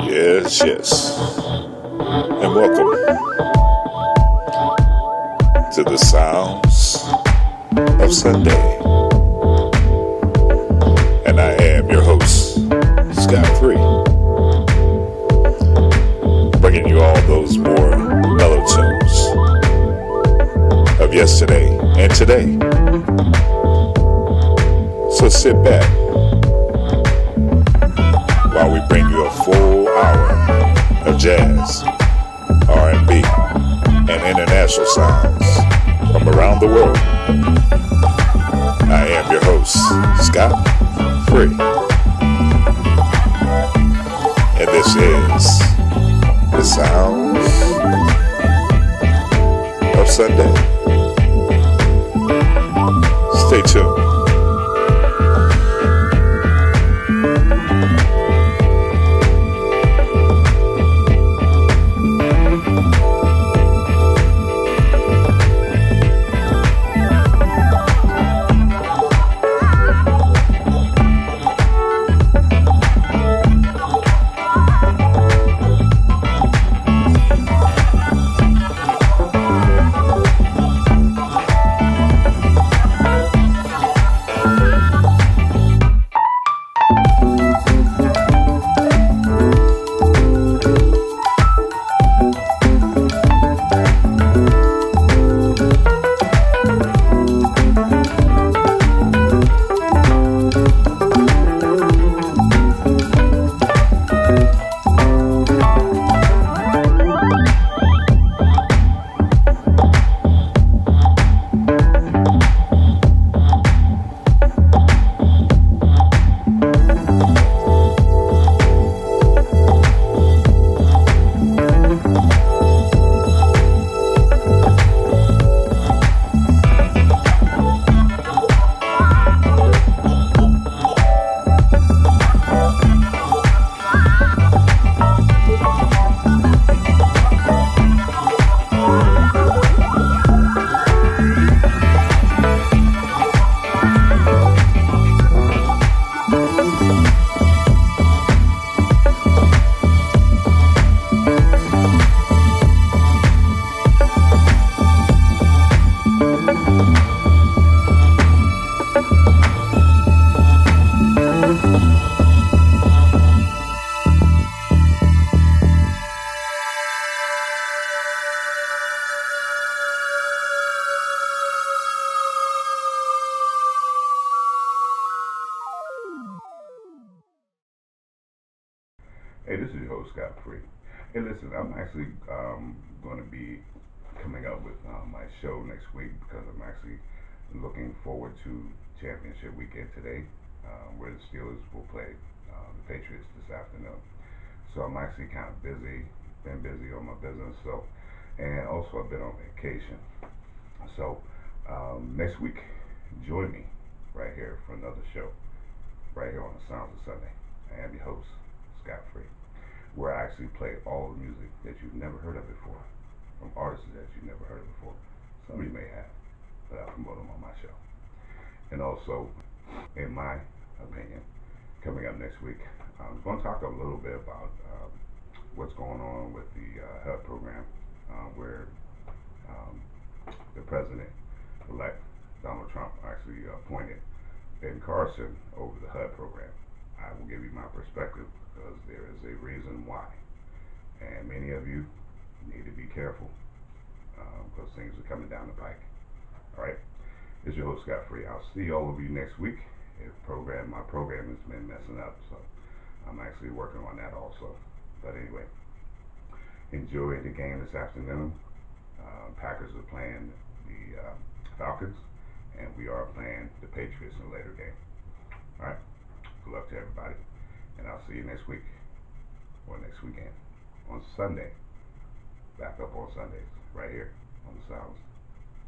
Yes, yes. And welcome to the sounds of Sunday. And I am your host, Scott Free, bringing you all those more mellow tunes of yesterday and today. So sit back while we bring you a full hour of jazz, R&B, and international sounds from around the world. I am your host, Scott Free. And this is the sounds of Sunday. Stay tuned. Hey, this is your host, Scott Free. Hey, listen, I'm actually going to be coming up with my show next week because I'm actually looking forward to championship weekend today, where the Steelers will play the Patriots this afternoon. So I'm actually kind of busy, been busy on my business. So, and also I've been on vacation. So next week, join me right here for another show, right here on the Sounds of Sunday. I am your host, Scott Free, where I actually play all the music that you've never heard of before, from artists that you've never heard of before. Some of you may have, but I promote them on my show. And also, in my opinion, coming up next week, I'm going to talk a little bit about what's going on with the HUD program, where um, the president-elect Donald Trump actually appointed Ben Carson over the HUD program. I will give you my perspective because there is a reason why. And many of you need to be careful because things are coming down the pike. All right? It's your host, Scott Free. I'll see all of you next week. My program has been messing up, so I'm actually working on that also. But anyway, enjoy the game this afternoon. Packers are playing the Falcons, and we are playing the Patriots in a later game. All right? Good luck to everybody. And I'll see you next week or next weekend on Sunday. Back up on Sundays, right here on the Sounds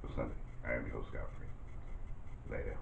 of Sunday. I am your host, Scott Free. Later.